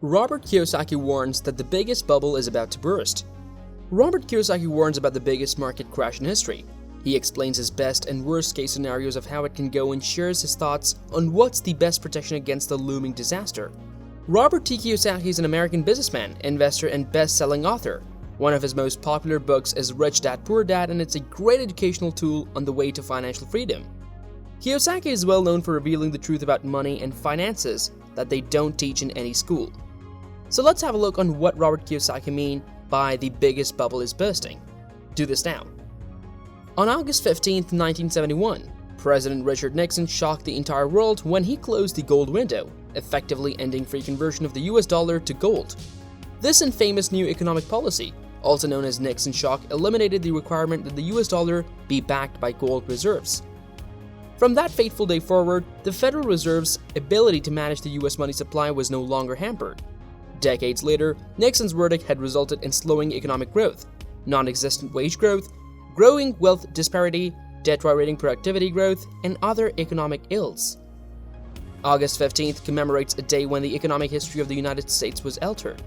Robert Kiyosaki warns that the biggest bubble is about to burst. Robert Kiyosaki warns about the biggest market crash in history. He explains his best and worst case scenarios of how it can go and shares his thoughts on what's the best protection against the looming disaster. Robert T. Kiyosaki is an American businessman, investor, and best-selling author. One of his most popular books is Rich Dad Poor Dad, and it's a great educational tool on the way to financial freedom. Kiyosaki is well known for revealing the truth about money and finances that they don't teach in any school. So let's have a look on what Robert Kiyosaki means by the biggest bubble is bursting. Do this now. On August 15, 1971, President Richard Nixon shocked the entire world when he closed the gold window, effectively ending free conversion of the US dollar to gold. This infamous new economic policy, also known as Nixon shock, eliminated the requirement that the US dollar be backed by gold reserves. From that fateful day forward, the Federal Reserve's ability to manage the US money supply was no longer hampered. Decades later, Nixon's verdict had resulted in slowing economic growth, non-existent wage growth, growing wealth disparity, deteriorating productivity growth, and other economic ills. August 15th commemorates a day when the economic history of the United States was altered.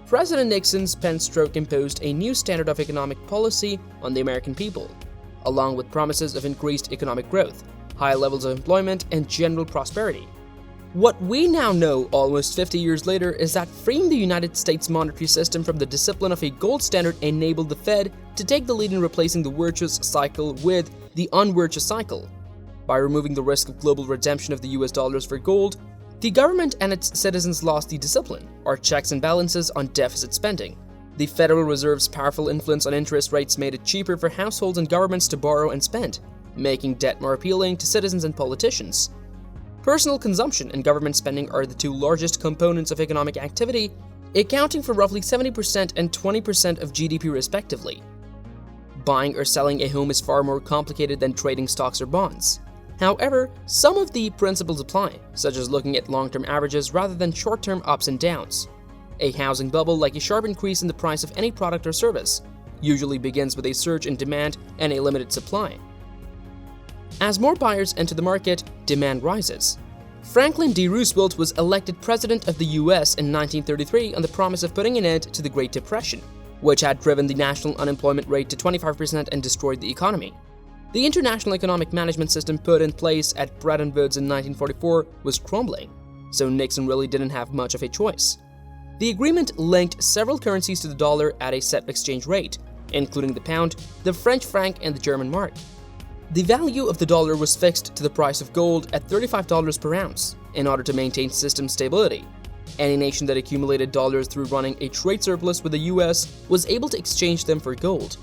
President Nixon's pen stroke imposed a new standard of economic policy on the American people, along with promises of increased economic growth, high levels of employment, and general prosperity. What we now know almost 50 years later is that freeing the United States monetary system from the discipline of a gold standard enabled the Fed to take the lead in replacing the virtuous cycle with the unvirtuous cycle. By removing the risk of global redemption of the US dollars for gold, the government and its citizens lost the discipline, or checks and balances on deficit spending. The Federal Reserve's powerful influence on interest rates made it cheaper for households and governments to borrow and spend, making debt more appealing to citizens and politicians. Personal consumption and government spending are the two largest components of economic activity, accounting for roughly 70% and 20% of GDP respectively. Buying or selling a home is far more complicated than trading stocks or bonds. However, some of the principles apply, such as looking at long-term averages rather than short-term ups and downs. A housing bubble, like a sharp increase in the price of any product or service, usually begins with a surge in demand and a limited supply. As more buyers enter the market, demand rises. Franklin D. Roosevelt was elected President of the US in 1933 on the promise of putting an end to the Great Depression, which had driven the national unemployment rate to 25% and destroyed the economy. The international economic management system put in place at Bretton Woods in 1944 was crumbling, so Nixon really didn't have much of a choice. The agreement linked several currencies to the dollar at a set exchange rate, including the pound, the French franc, and the German mark. The value of the dollar was fixed to the price of gold at $35 per ounce in order to maintain system stability. Any nation that accumulated dollars through running a trade surplus with the US was able to exchange them for gold.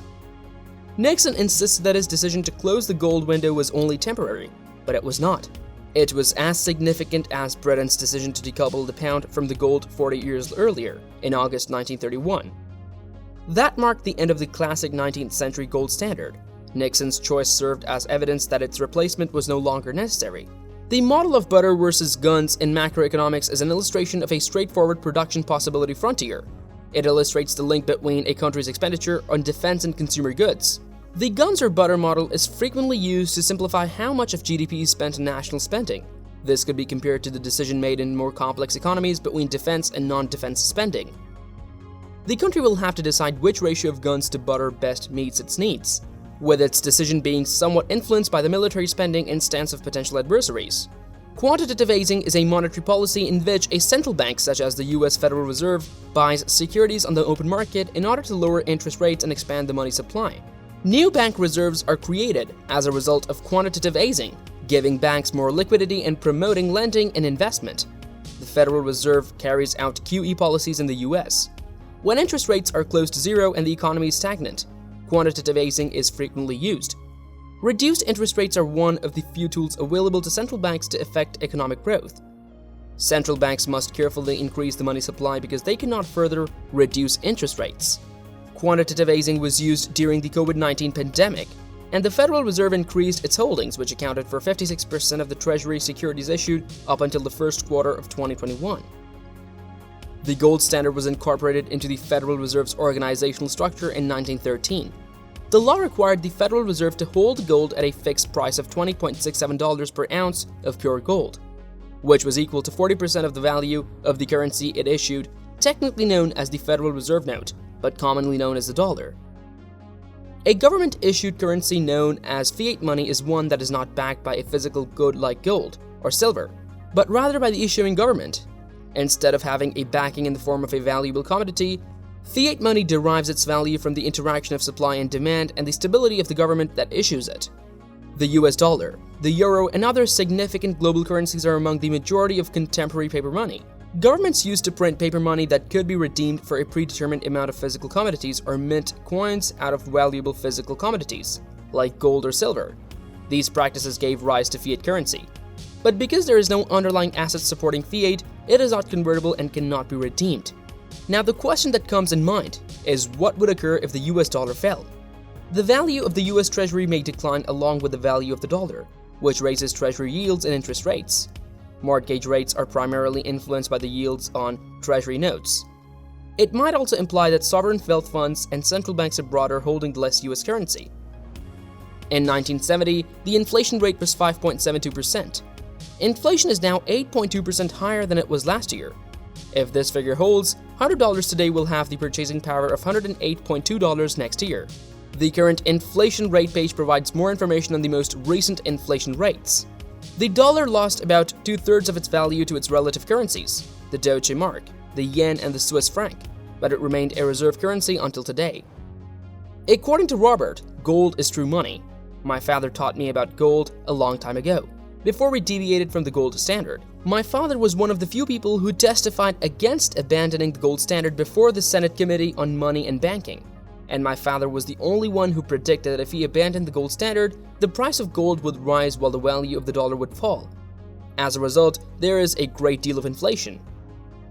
Nixon insisted that his decision to close the gold window was only temporary, but it was not. It was as significant as Britain's decision to decouple the pound from the gold 40 years earlier, in August 1931. That marked the end of the classic 19th century gold standard. Nixon's choice served as evidence that its replacement was no longer necessary. The model of butter versus guns in macroeconomics is an illustration of a straightforward production possibility frontier. It illustrates the link between a country's expenditure on defense and consumer goods. The guns or butter model is frequently used to simplify how much of GDP is spent on national spending. This could be compared to the decision made in more complex economies between defense and non-defense spending. The country will have to decide which ratio of guns to butter best meets its needs, with its decision being somewhat influenced by the military spending and stance of potential adversaries. Quantitative easing is a monetary policy in which a central bank, such as the US Federal Reserve, buys securities on the open market in order to lower interest rates and expand the money supply. New bank reserves are created as a result of quantitative easing, giving banks more liquidity and promoting lending and investment. The Federal Reserve carries out QE policies in the US. When interest rates are close to zero and the economy is stagnant, quantitative easing is frequently used. Reduced interest rates are one of the few tools available to central banks to effect economic growth. Central banks must carefully increase the money supply because they cannot further reduce interest rates. Quantitative easing was used during the COVID-19 pandemic, and the Federal Reserve increased its holdings, which accounted for 56% of the Treasury securities issued up until the first quarter of 2021. The gold standard was incorporated into the Federal Reserve's organizational structure in 1913. The law required the Federal Reserve to hold gold at a fixed price of $20.67 per ounce of pure gold. which was equal to 40% of the value of the currency it issued, technically known as the Federal Reserve Note, but commonly known as the dollar. A government-issued currency known as fiat money is one that is not backed by a physical good like gold or silver, but rather by the issuing government. Instead of having a backing in the form of a valuable commodity, fiat money derives its value from the interaction of supply and demand and the stability of the government that issues it. The US dollar, the euro, and other significant global currencies are among the majority of contemporary paper money. Governments used to print paper money that could be redeemed for a predetermined amount of physical commodities or mint coins out of valuable physical commodities, like gold or silver. These practices gave rise to fiat currency. But because there is no underlying asset supporting fiat, it is not convertible and cannot be redeemed. Now the question that comes in mind is what would occur if the US dollar fell? The value of the US Treasury may decline along with the value of the dollar, which raises Treasury yields and interest rates. Mortgage rates are primarily influenced by the yields on Treasury notes. It might also imply that sovereign wealth funds and central banks abroad are holding less US currency. In 1970, the inflation rate was 5.72%. Inflation is now 8.2% higher than it was last year. If this figure holds, $100 today will have the purchasing power of $108.2 next year. The current inflation rate page provides more information on the most recent inflation rates. The dollar lost about 2/3 of its value to its relative currencies, the Deutsche Mark, the yen, and the Swiss franc, but it remained a reserve currency until today. According to Robert, gold is true money. My father taught me about gold a long time ago, before we deviated from the gold standard. My father was one of the few people who testified against abandoning the gold standard before the Senate Committee on Money and Banking. And my father was the only one who predicted that if he abandoned the gold standard, the price of gold would rise while the value of the dollar would fall. As a result, there is a great deal of inflation.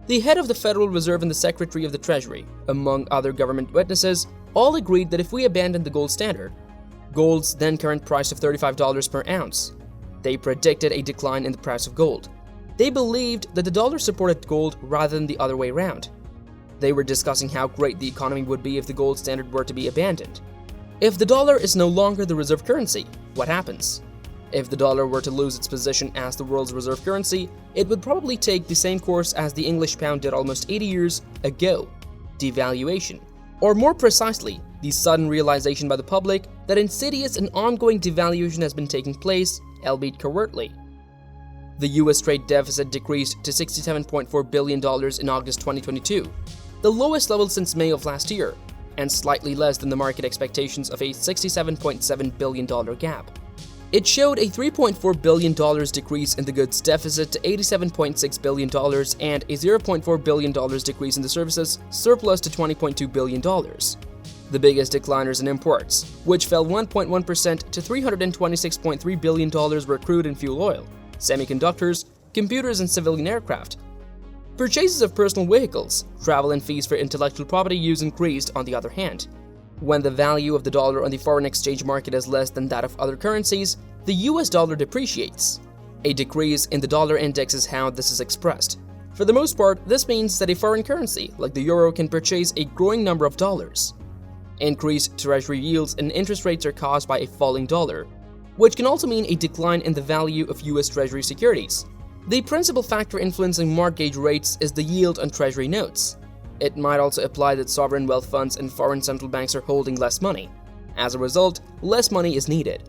The head of the Federal Reserve and the Secretary of the Treasury, among other government witnesses, all agreed that if we abandoned the gold standard, gold's then current price of $35 per ounce, they predicted a decline in the price of gold. They believed that the dollar supported gold rather than the other way around. They were discussing how great the economy would be if the gold standard were to be abandoned. If the dollar is no longer the reserve currency, what happens? If the dollar were to lose its position as the world's reserve currency, it would probably take the same course as the English pound did almost 80 years ago, devaluation. Or more precisely, the sudden realization by the public that insidious and ongoing devaluation has been taking place, albeit covertly. The US trade deficit decreased to $67.4 billion in August 2022, the lowest level since May of last year, and slightly less than the market expectations of a $67.7 billion gap. It showed a $3.4 billion decrease in the goods deficit to $87.6 billion and a $0.4 billion decrease in the services surplus to $20.2 billion. The biggest decliners in imports, which fell 1.1% to $326.3 billion, were crude and fuel oil, semiconductors, computers, and civilian aircraft. Purchases of personal vehicles, travel, and fees for intellectual property use increased, on the other hand. When the value of the dollar on the foreign exchange market is less than that of other currencies, the US dollar depreciates. A decrease in the dollar index is how this is expressed. For the most part, this means that a foreign currency, like the euro, can purchase a growing number of dollars. Increased treasury yields and interest rates are caused by a falling dollar, which can also mean a decline in the value of US Treasury securities. The principal factor influencing mortgage rates is the yield on Treasury notes. It might also imply that sovereign wealth funds and foreign central banks are holding less money. As a result, less money is needed.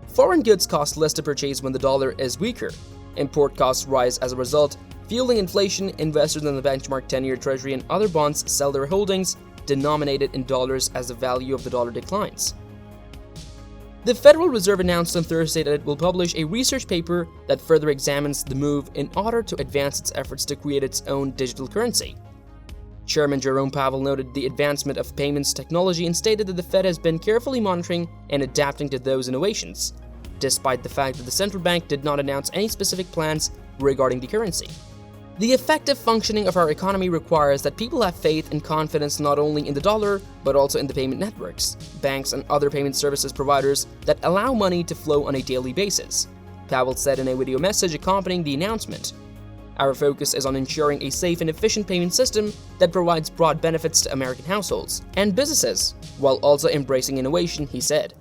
Foreign goods cost less to purchase when the dollar is weaker. Import costs rise as a result, fueling inflation. Investors in the benchmark 10-year Treasury and other bonds sell their holdings denominated in dollars as the value of the dollar declines. The Federal Reserve announced on Thursday that it will publish a research paper that further examines the move in order to advance its efforts to create its own digital currency. Chairman Jerome Powell noted the advancement of payments technology and stated that the Fed has been carefully monitoring and adapting to those innovations, despite the fact that the central bank did not announce any specific plans regarding the currency. The effective functioning of our economy requires that people have faith and confidence not only in the dollar, but also in the payment networks, banks, and other payment services providers that allow money to flow on a daily basis, Powell said in a video message accompanying the announcement. Our focus is on ensuring a safe and efficient payment system that provides broad benefits to American households and businesses, while also embracing innovation, he said.